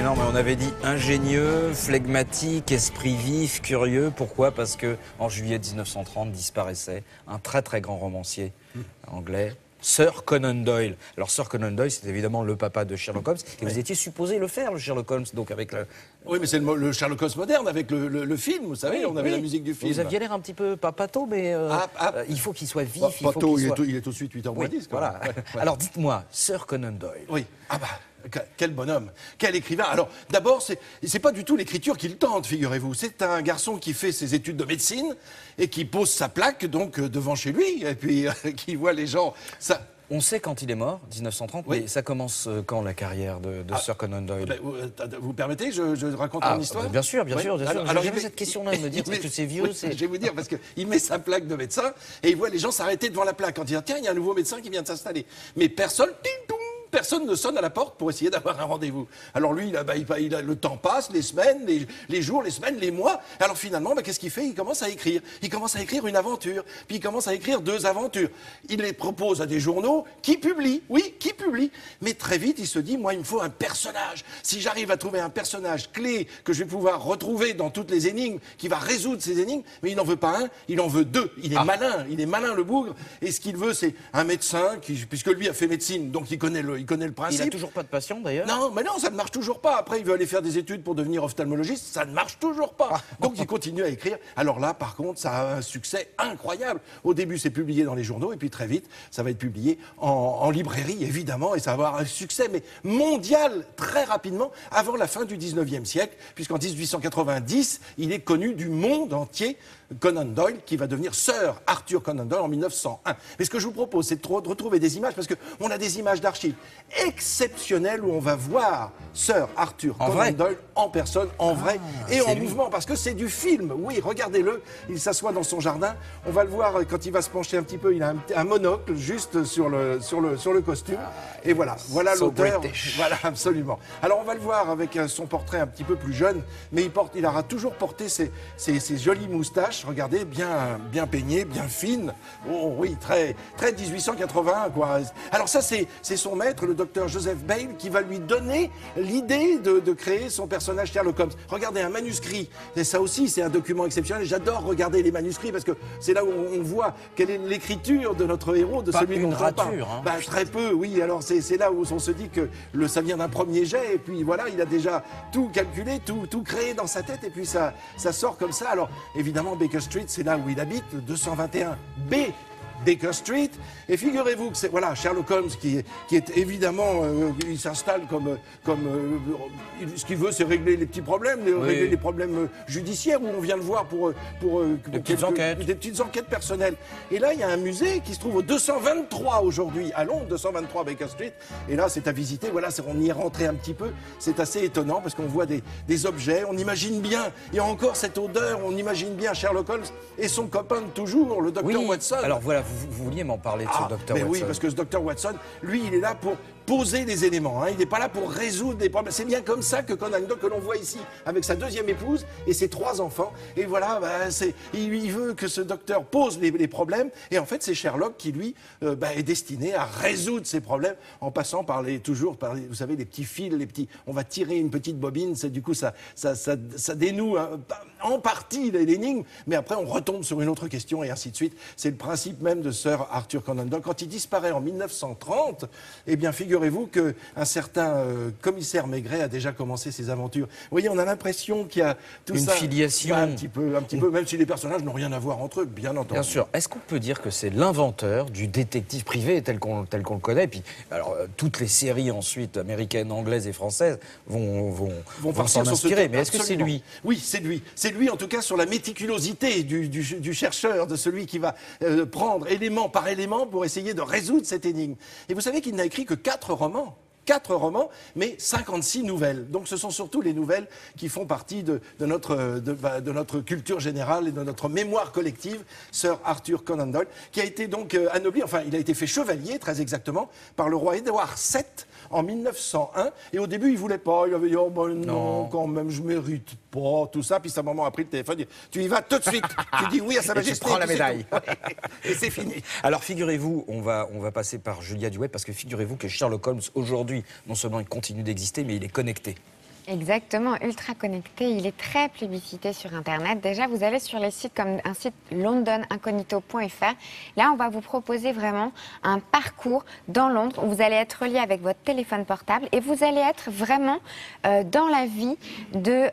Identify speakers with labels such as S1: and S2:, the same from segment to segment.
S1: mais non, mais on avait dit ingénieux, flegmatique, esprit vif, curieux. Pourquoi? Parce que en juillet 1930 disparaissait un très très grand romancier anglais, Sir Conan Doyle. Alors Sir Conan Doyle, c'est évidemment le papa de Sherlock Holmes, et vous étiez supposé le faire, le Sherlock Holmes, donc avec le...
S2: Oui, mais c'est le Sherlock Holmes moderne, avec le film, vous savez, on avait la musique du film.
S1: Vous aviez l'air un petit peu, pas pâteau, mais il faut qu'il soit vif, il faut
S2: Pato,
S1: qu'il soit...
S2: il est tout de suite 8h moins 10.
S1: Voilà.
S2: Ouais.
S1: Alors dites-moi, Sir Conan Doyle.
S2: Oui, ah bah, quel bonhomme, quel écrivain. Alors, d'abord, c'est pas du tout l'écriture qu'il tente, figurez-vous. C'est un garçon qui fait ses études de médecine et qui pose sa plaque, donc, devant chez lui, et puis qui voit les gens... Ça...
S1: On sait quand il est mort, 1930,
S2: oui.
S1: Mais ça commence quand la carrière de Sir Conan Doyle?
S2: Vous permettez, je raconte mon histoire?
S1: Bien sûr, bien sûr. Alors j'avais cette question-là, de me dire, est-ce que c'est vieux?
S2: Oui, je vais vous dire, parce qu'il met sa plaque de médecin et il voit les gens s'arrêter devant la plaque en disant, tiens, il y a un nouveau médecin qui vient de s'installer. Mais personne ne sonne à la porte pour essayer d'avoir un rendez-vous. Alors lui, le temps passe, les semaines, les jours, les semaines, les mois. Alors finalement, qu'est-ce qu'il fait? Il commence à écrire. Il commence à écrire une aventure. Puis il commence à écrire 2 aventures. Il les propose à des journaux qui publient. Oui, qui publient. Mais très vite, il se dit, moi, il me faut un personnage. Si j'arrive à trouver un personnage clé que je vais pouvoir retrouver dans toutes les énigmes, qui va résoudre ces énigmes, mais il n'en veut pas un, il en veut 2. Il est malin, le bougre. Et ce qu'il veut, c'est un médecin puisque lui a fait médecine, donc il connaît le principe.
S1: Il n'a toujours pas de patient, d'ailleurs?
S2: Non, mais non, ça ne marche toujours pas. Après, il veut aller faire des études pour devenir ophtalmologiste, ça ne marche toujours pas. Donc, il continue à écrire. Alors là, par contre, ça a un succès incroyable. Au début, c'est publié dans les journaux, et puis très vite, ça va être publié en librairie, évidemment, et ça va avoir un succès, mais mondial, très rapidement, avant la fin du 19e siècle, puisqu'en 1890, il est connu du monde entier, Conan Doyle, qui va devenir Sir Arthur Conan Doyle en 1901. Mais ce que je vous propose, c'est de retrouver des images, parce qu'on a des images d'archives exceptionnelles où on va voir Sir Arthur Conan Doyle en personne, en vrai, et en mouvement, parce que c'est du film. Oui, regardez-le, il s'assoit dans son jardin, on va le voir quand il va se pencher un petit peu, il a un monocle juste sur le costume, et voilà l'auteur. Voilà, absolument. Alors on va le voir avec son portrait un petit peu plus jeune, mais il aura toujours porté ses jolies moustaches. Regardez, bien peignées, bien fines. Oh oui, très 1881, quoi. Alors ça, c'est son maître, le docteur Joseph Bale, qui va lui donner l'idée de créer son personnage Sherlock Holmes. Regardez, un manuscrit. Et ça aussi, c'est un document exceptionnel. J'adore regarder les manuscrits parce que c'est là où on voit quelle est l'écriture de notre héros, de celui dont on parle. Hein. Très peu, oui. Alors c'est là où on se dit que ça vient d'un premier jet. Et puis voilà, il a déjà tout calculé, tout créé dans sa tête. Et puis ça sort comme ça. Alors évidemment, Baker Street, c'est là où il habite, le 221B Baker Street. Et figurez-vous que c'est Sherlock Holmes qui est évidemment, il s'installe comme ce qu'il veut, c'est régler les petits problèmes, régler les problèmes judiciaires où on vient le voir pour des petites enquêtes personnelles. Et là, il y a un musée qui se trouve au 223 aujourd'hui à Londres, 223 Baker Street. Et là, c'est à visiter. Voilà, on y est rentré un petit peu. C'est assez étonnant parce qu'on voit des objets. On imagine bien, il y a encore cette odeur. On imagine bien Sherlock Holmes et son copain de toujours, le docteur Watson.
S1: Alors voilà. Vous vouliez m'en parler de ce docteur Watson?
S2: Oui, parce que ce docteur Watson, lui, il est là pour poser les éléments. Hein. Il n'est pas là pour résoudre des problèmes. C'est bien comme ça que Conan Doyle, que l'on voit ici, avec sa 2e épouse et ses 3 enfants. Et voilà, il veut que ce docteur pose les problèmes. Et en fait, c'est Sherlock qui, lui, est destiné à résoudre ces problèmes en passant par vous savez, les petits fils, on va tirer une petite bobine. Du coup, ça dénoue en partie l'énigme. Mais après, on retombe sur une autre question et ainsi de suite. C'est le principe même de Sir Arthur Conan Doyle. Quand il disparaît en 1930, eh bien, figurez-vous qu'un certain commissaire Maigret a déjà commencé ses aventures. Vous voyez, on a l'impression qu'il y a tout
S1: une filiation.
S2: Un petit peu, même si les personnages n'ont rien à voir entre eux, bien entendu.
S1: Bien sûr. Est-ce qu'on peut dire que c'est l'inventeur du détective privé tel qu'on le connaît? Et puis, alors, toutes les séries ensuite, américaines, anglaises et françaises, vont s'en inspirer. Mais est-ce que c'est lui?
S2: Oui, c'est lui. C'est lui, en tout cas, sur la méticulosité du chercheur, de celui qui va prendre élément par élément pour essayer de résoudre cette énigme. Et vous savez qu'il n'a écrit que 4 romans. 4 romans, mais 56 nouvelles. Donc ce sont surtout les nouvelles qui font partie de notre culture générale et de notre mémoire collective. Sir Arthur Conan Doyle, qui a été donc anobli, enfin il a été fait chevalier, très exactement, par le roi Édouard VII en 1901. Et au début, il voulait pas. Il avait dit, oh ben non, quand même, je mérite pas, tout ça. Puis sa maman a pris le téléphone, dit, tu y vas tout de suite. Tu dis oui à sa majesté.
S1: Et tu prends la médaille.
S2: Et c'est fini.
S1: Alors figurez-vous, on va passer par Julia Duet, parce que figurez-vous que Sherlock Holmes, aujourd'hui, non seulement il continue d'exister, mais il est connecté.
S3: Exactement, ultra connecté. Il est très plébiscité sur Internet. Déjà, vous allez sur les sites comme un site londonincognito.fr. Là, on va vous proposer vraiment un parcours dans Londres où vous allez être relié avec votre téléphone portable et vous allez être vraiment dans la vie de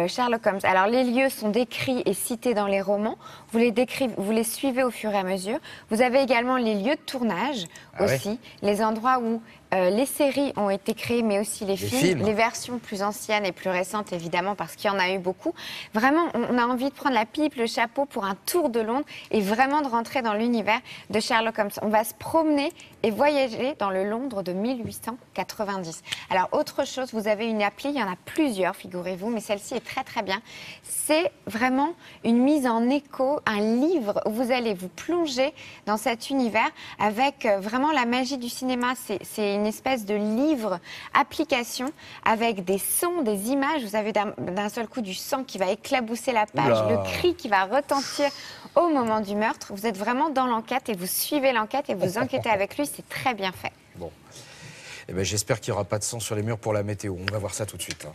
S3: Sherlock Holmes. Alors, les lieux sont décrits et cités dans les romans. Vous les suivez au fur et à mesure. Vous avez également les lieux de tournage aussi, les endroits où les séries ont été créées, mais aussi les films, les versions plus anciennes et plus récentes, évidemment, parce qu'il y en a eu beaucoup. Vraiment, on a envie de prendre la pipe, le chapeau pour un tour de Londres et vraiment de rentrer dans l'univers de Sherlock Holmes. On va se promener et voyager dans le Londres de 1890. Alors, autre chose, vous avez une appli, il y en a plusieurs, figurez-vous, mais celle-ci est très, très bien. C'est vraiment une mise en écho, un livre où vous allez vous plonger dans cet univers avec vraiment la magie du cinéma. C'est une espèce de livre application avec des sons, des images. Vous avez d'un seul coup du sang qui va éclabousser la page, le cri qui va retentir au moment du meurtre. Vous êtes vraiment dans l'enquête et vous suivez l'enquête et vous enquêtez avec lui. C'est très bien fait.
S1: Bon. Eh ben, j'espère qu'il n'y aura pas de sang sur les murs pour la météo. On va voir ça tout de suite.